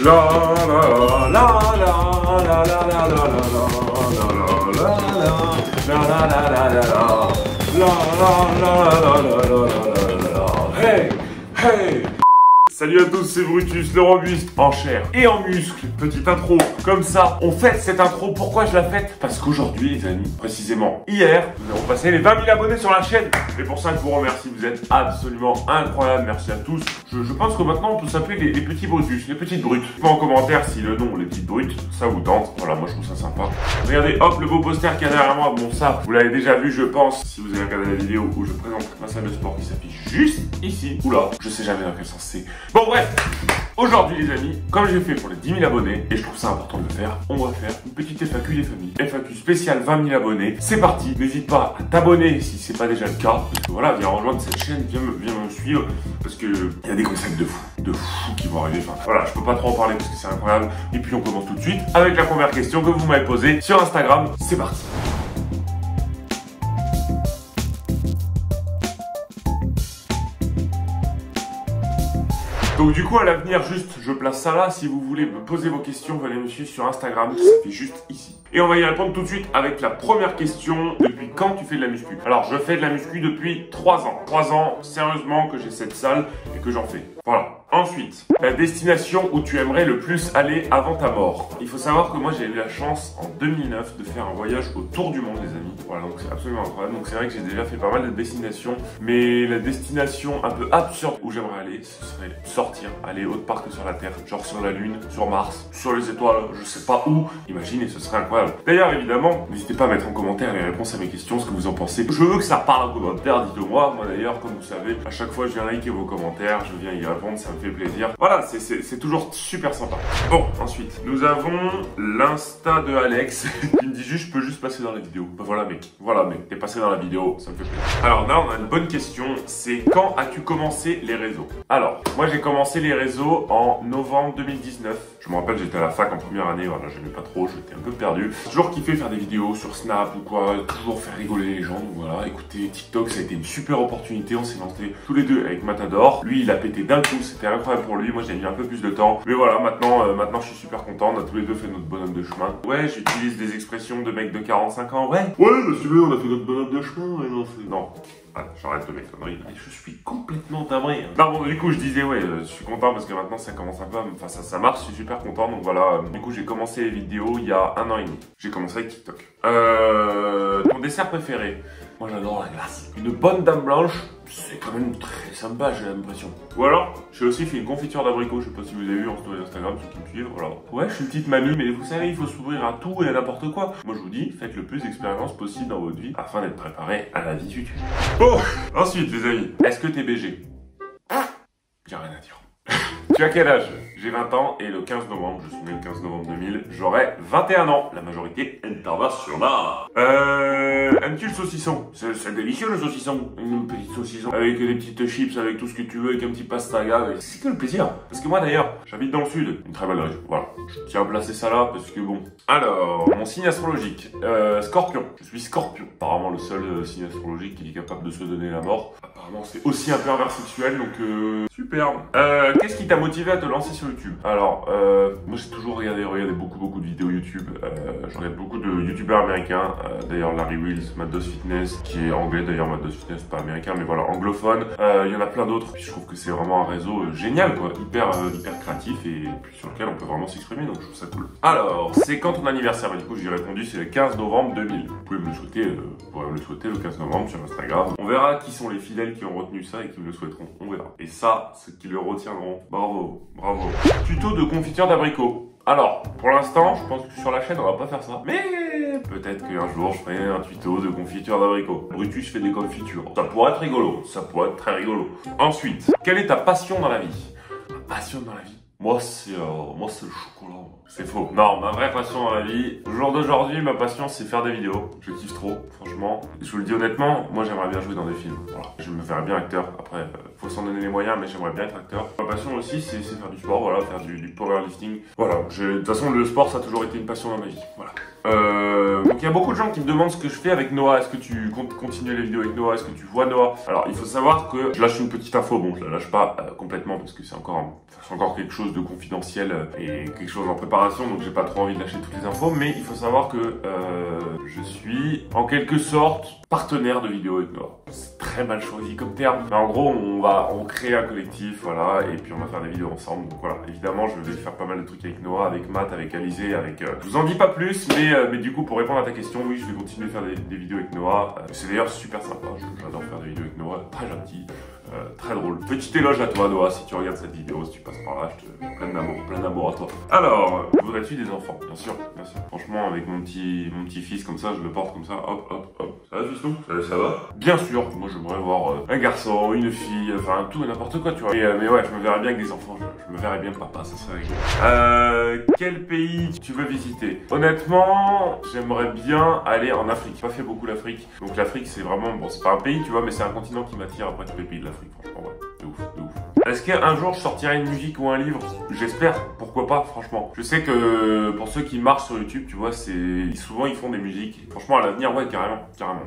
Hey, hey. Salut à tous, c'est Brutus, le robuste, en chair et en muscle. Petite intro, comme ça, on fête cette intro. Pourquoi je la fête? Parce qu'aujourd'hui, les amis, précisément hier, nous avons passé les 20 000 abonnés sur la chaîne. Et pour ça, je vous remercie, vous êtes absolument incroyables. Merci à tous. Je pense que maintenant, on peut s'appeler les petits Brutus, les petites brutes. Dites-moi en commentaire si le nom, les petites brutes, ça vous tente. Voilà, moi je trouve ça sympa. Regardez, hop, le beau poster qu'il y a derrière moi. Bon, ça, vous l'avez déjà vu, je pense, si vous avez regardé la vidéo où je présente ma salle de sport qui s'affiche juste ici. Oula, je sais jamais dans quel sens c'est. Bon, bref, aujourd'hui les amis, comme j'ai fait pour les 10 000 abonnés, et je trouve ça important de le faire, on va faire une petite FAQ des familles. FAQ spéciale 20 000 abonnés, c'est parti. N'hésite pas à t'abonner si c'est pas déjà le cas, parce que voilà, viens rejoindre cette chaîne, viens me suivre, parce que il y a des concepts de fou qui vont arriver. Enfin, voilà, je peux pas trop en parler parce que c'est incroyable. Et puis on commence tout de suite avec la première question que vous m'avez posée sur Instagram. C'est parti. Donc du coup à l'avenir, juste je place ça là. Si vous voulez me poser vos questions, venez me suivre sur Instagram, ça fait juste ici. Et on va y répondre tout de suite avec la première question. Depuis quand tu fais de la muscu? Alors je fais de la muscu depuis 3 ans. 3 ans, sérieusement, que j'ai cette salle et que j'en fais. Voilà. Ensuite, la destination où tu aimerais le plus aller avant ta mort. Il faut savoir que moi j'ai eu la chance en 2009 de faire un voyage autour du monde, les amis. Voilà, donc c'est absolument incroyable. Donc c'est vrai que j'ai déjà fait pas mal de destinations, mais la destination un peu absurde où j'aimerais aller, ce serait sortir, aller autre part que sur la Terre, genre sur la Lune, sur Mars, sur les étoiles, je sais pas où. Imaginez, ce serait incroyable. D'ailleurs, évidemment, n'hésitez pas à mettre en commentaire les réponses à mes questions, ce que vous en pensez. Je veux que ça parle en commentaire, dites-le moi. Moi d'ailleurs, comme vous savez, à chaque fois je viens liker vos commentaires, je viens y répondre, ça me fait plaisir. Voilà, c'est toujours super sympa. Bon, ensuite, nous avons l'Insta de Alex qui me dit juste, je peux juste passer dans la vidéo. Bah voilà mec, t'es passé dans la vidéo, ça me fait plaisir. Alors là, on a une bonne question, c'est quand as-tu commencé les réseaux? Alors, moi j'ai commencé les réseaux en novembre 2019. Je me rappelle, j'étais à la fac en première année, voilà, j'aimais pas trop, j'étais un peu perdu. J'ai toujours kiffé faire des vidéos sur Snap ou quoi, toujours faire rigoler les gens, donc voilà. Écoutez, TikTok, ça a été une super opportunité, on s'est lancés tous les deux avec Matador. Lui, il a pété d'un coup, c'était incroyable pour lui, moi j'ai mis un peu plus de temps. Mais voilà, maintenant je suis super content, on a tous les deux fait notre bonhomme de chemin. Ouais, j'utilise des expressions de mecs de 45 ans, ouais, monsieur, on a fait notre bonhomme de chemin, et non, c'est... Non. Ah, j'arrête de mes conneries, je suis complètement timbré. Non bon, du coup je disais ouais, je suis content parce que maintenant ça commence un peu, enfin ça marche, je suis super content. Donc voilà, du coup j'ai commencé les vidéos il y a 1 an et demi. J'ai commencé avec TikTok. Ton dessert préféré? Moi j'adore la glace. Une bonne dame blanche, c'est quand même très sympa, j'ai l'impression. Ou alors, j'ai aussi fait une confiture d'abricot, je sais pas si vous avez vu en story Instagram, ceux qui me suivent, voilà. Ouais, je suis une petite mamie, mais vous savez, il faut s'ouvrir à tout et à n'importe quoi. Moi je vous dis, faites le plus d'expériences possible dans votre vie afin d'être préparé à la vie future. Bon, ensuite les amis, est-ce que t'es BG? J'ai rien à dire. Tu as quel âge? J'ai 20 ans et le 15 novembre, je suis né le 15 novembre 2000, j'aurai 21 ans. La majorité internationale. Aimes-tu le saucisson? C'est délicieux le saucisson. Une petite saucisson avec des petites chips, avec tout ce que tu veux, avec un petit pastaga. C'est que le plaisir. Parce que moi d'ailleurs, j'habite dans le sud, une très belle région. Voilà, je tiens à placer ça là parce que bon. Alors, mon signe astrologique, Scorpion. Je suis Scorpion. Apparemment le seul signe astrologique qui est capable de se donner la mort. Apparemment c'est aussi un pervers sexuel, donc superbe. Qu'est-ce qui t'a motivé à te lancer sur YouTube? Alors, moi j'ai toujours regardé beaucoup de vidéos YouTube. Je regarde beaucoup de youtubeurs américains. D'ailleurs Larry Wheels, Maddos Fitness, qui est anglais d'ailleurs, Maddos Fitness pas américain, mais voilà, anglophone. Il y en a plein d'autres. Puis je trouve que c'est vraiment un réseau génial, quoi, hyper créatif et puis sur lequel on peut vraiment s'exprimer, donc je trouve ça cool. Alors, c'est quand ton anniversaire? Du coup, j'ai répondu, c'est le 15 novembre 2000. Vous pouvez me le souhaiter, le 15 novembre sur Instagram. On verra qui sont les fidèles qui ont retenu ça et qui me le souhaiteront. On verra. Et ça, ceux qui le retiendront. Bravo, bravo. Tuto de confiture d'abricot. Alors, pour l'instant, je pense que sur la chaîne, on va pas faire ça. Mais peut-être qu'un jour, je ferai un tuto de confiture d'abricot. Brutus fait des confitures. Ça pourrait être rigolo. Ça pourrait être très rigolo. Ensuite, quelle est ta passion dans la vie? Ma passion dans la vie? Moi, c'est le chocolat. C'est faux. Non, ma vraie passion dans la vie, au jour d'aujourd'hui, ma passion, c'est faire des vidéos. Je kiffe trop, franchement. Je vous le dis honnêtement, moi, j'aimerais bien jouer dans des films. Voilà. Je me verrais bien acteur. Après, faut s'en donner les moyens, mais j'aimerais bien être acteur. Ma passion aussi, c'est faire du sport, voilà, faire du powerlifting. Voilà. De toute façon, le sport, ça a toujours été une passion dans ma vie. Voilà. Donc il y a beaucoup de gens qui me demandent ce que je fais avec Noah. Est-ce que tu comptes continuer les vidéos avec Noah? Est-ce que tu vois Noah? Alors il faut savoir que je lâche une petite info. Bon, je la lâche pas complètement parce que c'est encore quelque chose de confidentiel et quelque chose en préparation, donc j'ai pas trop envie de lâcher toutes les infos. Mais il faut savoir que je suis en quelque sorte partenaire de vidéos avec Noah. C'est très mal choisi comme terme, mais en gros on crée un collectif, voilà, et puis on va faire des vidéos ensemble. Donc voilà, évidemment je vais faire pas mal de trucs avec Noah, avec Matt, avec Alizé, avec... Je vous en dis pas plus, mais du coup pour répondre à ta question, oui, je vais continuer à faire des vidéos avec Noah. C'est d'ailleurs super sympa, j'adore faire des vidéos avec Noah, très gentil. Très drôle. Petit éloge à toi, Noah, si tu regardes cette vidéo, si tu passes par là, je te plein d'amour à toi. Alors, voudrais-tu des enfants? Bien sûr, bien sûr. Franchement, avec mon petit fils comme ça, je le porte comme ça, hop, hop, hop. Ça va, fiston? Ça va? Bien sûr, moi j'aimerais voir un garçon, une fille, enfin tout et n'importe quoi, tu vois. Mais ouais, je me verrais bien avec des enfants, je me verrais bien papa, ça serait rigolo. Quel pays tu veux visiter? Honnêtement, j'aimerais bien aller en Afrique. J'ai pas fait beaucoup l'Afrique. Donc l'Afrique, c'est vraiment, bon, c'est pas un pays, tu vois, mais c'est un continent qui m'attire après tous les pays de l'Afrique. Franchement, ouais, de ouf, de ouf. Est-ce qu'un jour je sortirai une musique ou un livre? J'espère, pourquoi pas, franchement. Je sais que pour ceux qui marchent sur YouTube, tu vois, souvent ils font des musiques. Franchement, à l'avenir, ouais, carrément.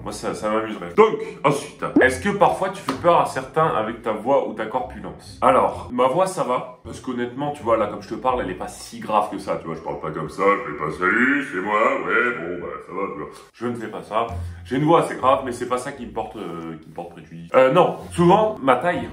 Moi, ça m'amuserait. Donc, ensuite, est-ce que parfois tu fais peur à certains avec ta voix ou ta corpulence? Alors, ma voix, ça va, parce qu'honnêtement, tu vois, là, comme je te parle, elle est pas si grave que ça, tu vois, je parle pas comme ça, je fais pas salut, c'est moi, ouais, bon, bah, ça va, tu vois. Je ne fais pas ça. J'ai une voix assez grave, mais c'est pas ça qui me porte préjudice. Non, souvent, ma taille,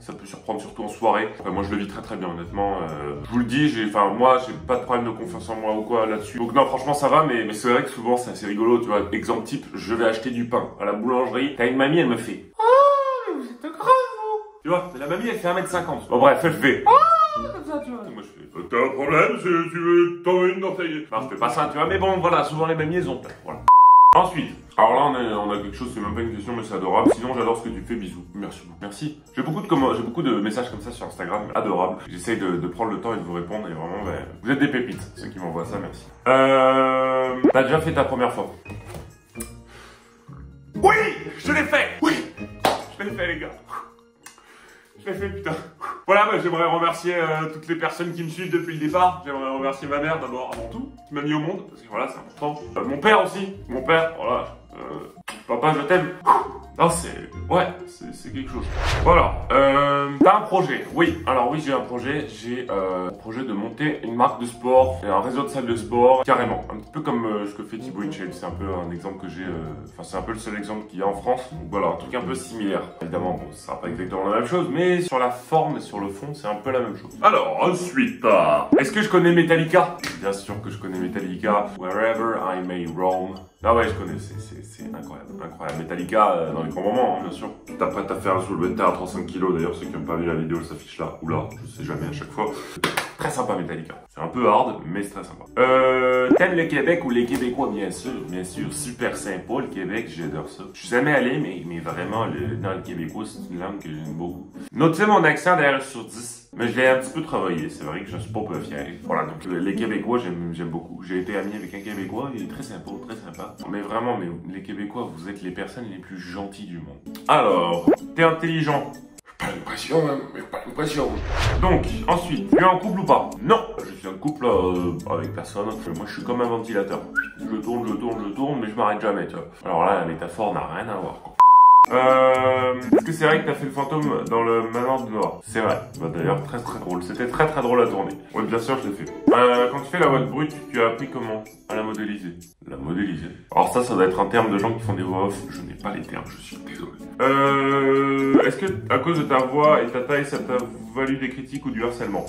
ça peut surprendre surtout en soirée. Après, moi, je le vis très très bien, honnêtement. Je vous le dis, moi, j'ai pas de problème de confiance en moi ou quoi là-dessus. Donc non, franchement, ça va, mais c'est vrai que souvent, c'est assez rigolo, tu vois. Exemple type, je vais acheter du pain à la boulangerie. T'as une mamie, elle me fait: oh, mais vous êtes grave, vous. Tu vois, la mamie, elle fait 1m50. Bon, bref, elle fait: oh, comme ça, tu vois. Et moi, je fais: t'as un problème, tu veux t'en une dans ta gueule? Non, je fais pas ça, tu vois, mais bon, voilà, souvent les mamies, elles ont peur, voilà. Ensuite, alors là on a quelque chose, c'est même pas une question mais c'est adorable. Sinon j'adore ce que tu fais, bisous. Merci beaucoup. Merci. J'ai beaucoup de messages comme ça sur Instagram, adorable. J'essaye de prendre le temps et de vous répondre et vraiment, vous êtes des pépites, ceux qui m'envoient ça, merci. T'as déjà fait ta première fois? Oui, je l'ai fait. Oui, je l'ai fait les gars. Je l'ai fait, putain. Voilà, j'aimerais remercier toutes les personnes qui me suivent depuis le départ. J'aimerais remercier ma mère d'abord, avant tout, qui m'a mis au monde, parce que voilà, c'est important. Mon père aussi, voilà. Papa, je t'aime. Non, c'est quelque chose. Voilà, t'as un projet? Oui, alors oui, j'ai un projet. J'ai un projet de monter une marque de sport, et un réseau de salles de sport, carrément. Un petit peu comme ce que fait Thibaut InShape. C'est un peu un exemple que j'ai, enfin c'est un peu le seul exemple qu'il y a en France. Donc voilà, un truc un peu similaire. Évidemment, bon, ce sera pas exactement la même chose, mais sur la forme et sur le fond, c'est un peu la même chose. Alors, ensuite, est-ce que je connais Metallica? Bien sûr que je connais Metallica. Wherever I may roam. Ah ouais, je connais, c'est incroyable, incroyable. Metallica, dans les grands moments, hein, bien sûr. T'apprêtes à faire un soulevé de terre à 35 kg, d'ailleurs, ceux qui n'ont pas vu la vidéo, ça s'affiche là, ou là, je sais jamais à chaque fois. Très sympa Metallica. C'est un peu hard, mais c'est très sympa. T'aimes le Québec ou les Québécois? Bien sûr, super sympa le Québec, j'adore ça. Je suis jamais allé, mais vraiment, dans le québécois, c'est une langue que j'aime beaucoup. Notez mon accent d'ailleurs sur 10. Mais je l'ai un petit peu travaillé, c'est vrai que je suis pas peu fier. Voilà, donc les Québécois, j'aime beaucoup. J'ai été ami avec un Québécois, il est très sympa, très sympa. Mais vraiment, les Québécois, vous êtes les personnes les plus gentilles du monde. Alors, t'es intelligent? Pas l'impression, hein, mais pas l'impression. Donc, ensuite, tu es en couple ou pas? Non, je suis en couple avec personne. Moi, je suis comme un ventilateur. Je tourne, mais je m'arrête jamais, tu vois. Alors là, la métaphore n'a rien à voir, quoi. Est-ce que c'est vrai que t'as fait le fantôme dans le manoir de Noah? C'est vrai. Bah, d'ailleurs, très drôle. C'était très drôle à tourner. Oui, bien sûr, je l'ai fait. Quand tu fais la voix brute, tu as appris comment à la modéliser? La modéliser. Alors ça doit être un terme de gens qui font des voix off. Je n'ai pas les termes, je suis désolé. Est-ce que, à cause de ta voix et ta taille, ça t'a valu des critiques ou du harcèlement?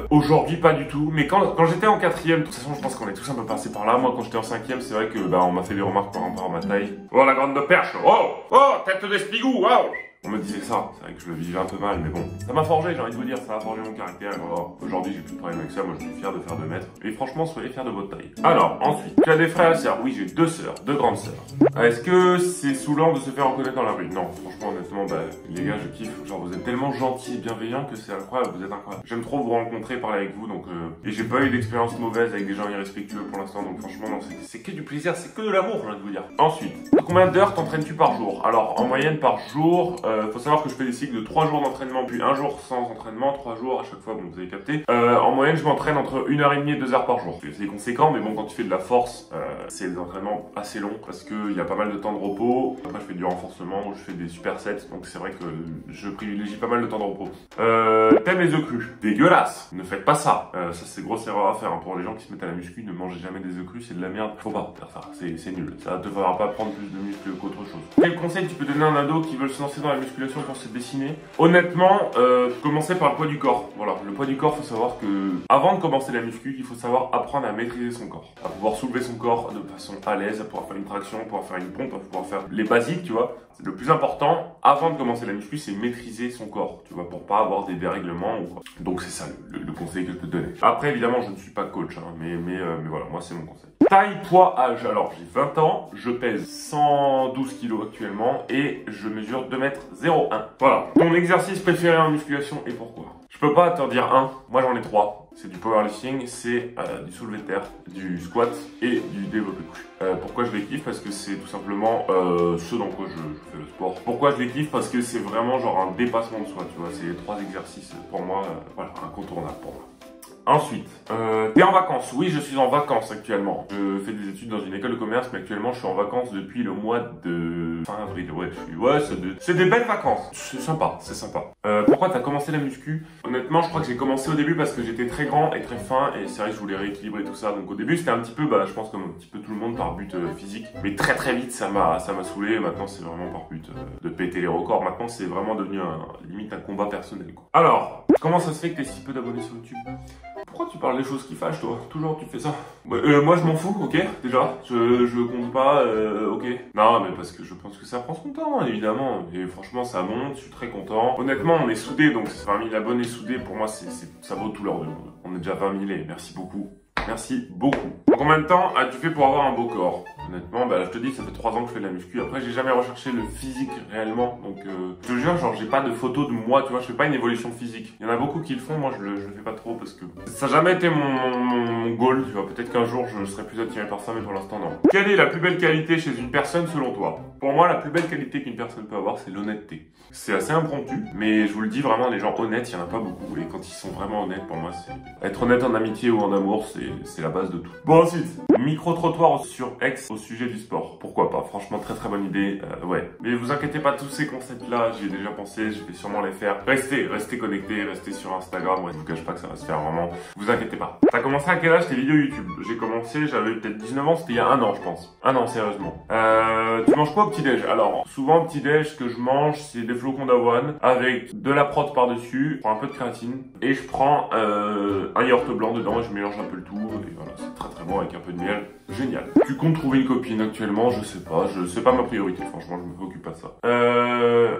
Aujourd'hui, pas du tout. Mais quand j'étais en 4ème, de toute façon, je pense qu'on est tous un peu passés par là. Moi, quand j'étais en 5ème, c'est vrai que, on m'a fait des remarques par rapport à ma taille. Oh, la grande de perche! Oh, tête d'espigou! Oh! On me disait ça, c'est vrai que je le vivais un peu mal, mais bon, ça m'a forgé, j'ai envie de vous dire, ça a forgé mon caractère. Oh, aujourd'hui, j'ai plus de problème avec ça, moi je suis fier de faire 2 mètres. Et franchement, soyez fiers de votre taille. Alors, ensuite, tu as des frères et sœurs? Oui, j'ai 2 sœurs, 2 grandes sœurs. Est-ce que c'est saoulant de se faire reconnaître dans la rue? Non, franchement, honnêtement, les gars, je kiffe. Genre, vous êtes tellement gentils et bienveillants que c'est incroyable, vous êtes incroyables. J'aime trop vous rencontrer, parler avec vous, donc et j'ai pas eu d'expérience mauvaise avec des gens irrespectueux pour l'instant, donc franchement, non, c'est que du plaisir, c'est que de l'amour, j'ai envie de vous dire. Ensuite, combien d'heures t'entraînes-tu par jour? Alors, en moyenne par jour, faut savoir que je fais des cycles de 3 jours d'entraînement, puis 1 jour sans entraînement, 3 jours à chaque fois, bon vous avez capté. En moyenne, je m'entraîne entre 1h30 et 2 heures par jour. C'est conséquent, mais bon, quand tu fais de la force, c'est des entraînements assez longs parce qu'il y a pas mal de temps de repos. Après, je fais du renforcement, je fais des supersets, donc c'est vrai que je privilégie pas mal de temps de repos. T'aimes les œufs crus? Dégueulasse! Ne faites pas ça. Ça, c'est grosse erreur à faire. Hein. Pour les gens qui se mettent à la muscu, ne mangez jamais des œufs crus, c'est de la merde. Faut pas faire ça, c'est nul. Ça te fera pas prendre plus de muscles qu'autre chose. Quel conseil tu peux donner à un ado qui veut se lancer dans la musculation pour se dessiner? Honnêtement, commencer par le poids du corps. Voilà, le poids du corps, faut savoir que avant de commencer la muscu, il faut savoir apprendre à maîtriser son corps, à pouvoir soulever son corps de façon à l'aise, à pouvoir faire une traction, à pouvoir faire une pompe, à pouvoir faire les basiques, tu vois. Le plus important, avant de commencer la muscu, c'est maîtriser son corps, tu vois, pour pas avoir des dérèglements ou quoi. Donc c'est ça le conseil que je peux te donner. Après, évidemment, je ne suis pas coach, hein, mais voilà, moi c'est mon conseil. Taille, poids, âge. Alors, j'ai 20 ans, je pèse 112 kg actuellement et je mesure 2,01 m. Voilà. Ton exercice préféré en musculation et pourquoi? Je peux pas t'en dire un, moi j'en ai 3. C'est du powerlifting, c'est du soulevé de terre, du squat et du développé couché. Pourquoi je les kiffe? Parce que c'est tout simplement ce dans quoi je fais le sport. Pourquoi je les kiffe? Parce que c'est vraiment genre un dépassement de soi, tu vois. C'est les 3 exercices pour moi, voilà, incontournables pour moi. Ensuite, t'es en vacances? Oui, je suis en vacances actuellement. Je fais des études dans une école de commerce, mais actuellement je suis en vacances depuis le mois de fin avril. Ouais, c'est des belles vacances. C'est sympa, c'est sympa. Pourquoi t'as commencé la muscu? Honnêtement, je crois que j'ai commencé au début parce que j'étais très grand et très fin et c'est vrai que je voulais rééquilibrer tout ça. Donc au début c'était un petit peu, je pense comme un petit peu tout le monde par but physique, mais très vite ça m'a saoulé. Maintenant c'est vraiment par but de péter les records. Maintenant c'est vraiment devenu limite un combat personnel, quoi. Alors, comment ça se fait que t'aies si peu d'abonnés sur YouTube? Pourquoi tu parles des choses qui fâchent, toi? Toujours tu fais ça. Moi je m'en fous, ok? Déjà, je compte pas, ok? Non, mais parce que je pense que ça prend son temps, évidemment. Et franchement, ça monte, je suis très content. Honnêtement, on est soudés, donc 20 000 abonnés soudés, pour moi, ça vaut tout l'or du monde. On est déjà 20 000 et merci beaucoup. Merci beaucoup. En combien de temps as-tu fait pour avoir un beau corps? Honnêtement, je te dis que ça fait 3 ans que je fais de la muscu. Après, j'ai jamais recherché le physique réellement. Donc, je te jure, genre, j'ai pas de photos de moi, tu vois, je fais pas une évolution physique. Il y en a beaucoup qui le font, moi je le fais pas trop parce que ça n'a jamais été mon goal, tu vois. Peut-être qu'un jour je serai plus attiré par ça, mais pour l'instant, non. Quelle est la plus belle qualité chez une personne selon toi? Pour moi, la plus belle qualité qu'une personne peut avoir, c'est l'honnêteté. C'est assez impromptu, mais je vous le dis vraiment, les gens honnêtes, il y en a pas beaucoup. Et quand ils sont vraiment honnêtes, pour moi, c'est être honnête en amitié ou en amour, c'est la base de tout. Bon, ensuite, micro-trottoir sur X au sujet du sport. Pourquoi pas? Franchement, très bonne idée. Ouais. Mais vous inquiétez pas, tous ces concepts-là, j'y ai déjà pensé, je vais sûrement les faire. Restez connectés, restez sur Instagram. Ouais, je vous cache pas que ça va se faire vraiment. Vous inquiétez pas. T'as commencé à quel âge tes vidéos YouTube? J'ai commencé, j'avais peut-être 19 ans, c'était il y a 1 an, je pense. 1 an, sérieusement. Tu manges quoi au petit-déj? Alors, souvent, au petit-déj, ce que je mange, c'est des flocons d'avoine avec de la prot par-dessus, je prends un peu de créatine et je prends un yaourt blanc dedans et je mélange un peu le tout. Et voilà, c'est très bon avec un peu de miel. Génial. Tu comptes trouver une copine actuellement? Je sais pas, c'est pas ma priorité, franchement, je me préoccupe pas de ça.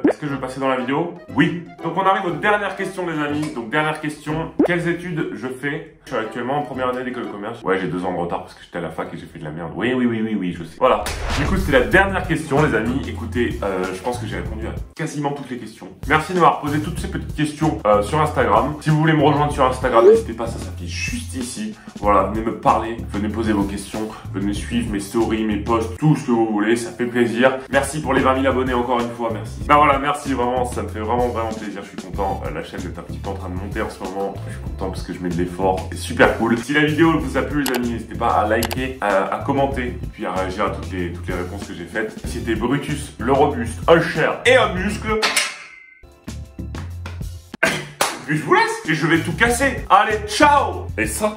Est-ce que je vais passer dans la vidéo? Oui. Donc on arrive aux dernières questions, les amis. Donc dernière question, quelles études je fais? Je suis actuellement en première année d'école de commerce. Ouais, j'ai 2 ans de retard parce que j'étais à la fac et j'ai fait de la merde. Oui, je sais. Voilà. Du coup, c'est la dernière question, les amis. Écoutez, je pense que j'ai répondu à quasiment toutes les questions. Merci de m'avoir posé toutes ces petites questions sur Instagram. Si vous voulez me rejoindre sur Instagram, n'hésitez pas, ça s'affiche juste ici. Voilà, venez me parler, venez poser vos questions, venez suivre mes stories, mes posts, tout ce que vous voulez, ça fait plaisir. Merci pour les 20 000 abonnés encore une fois, merci. Voilà, merci vraiment, ça me fait vraiment plaisir, je suis content. La chaîne est un petit peu en train de monter en ce moment, je suis content parce que je mets de l'effort, c'est super cool. Si la vidéo vous a plu, les amis, n'hésitez pas à liker, à commenter, et puis à réagir à toutes les réponses que j'ai faites. C'était Brutus, le robuste, un chair et un muscle. Puis je vous laisse et je vais tout casser. Allez, ciao. Et ça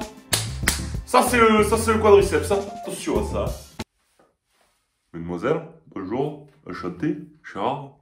c'est le quadriceps, ça. Attention à ça. Mademoiselle, bonjour, enchanté, Gérard.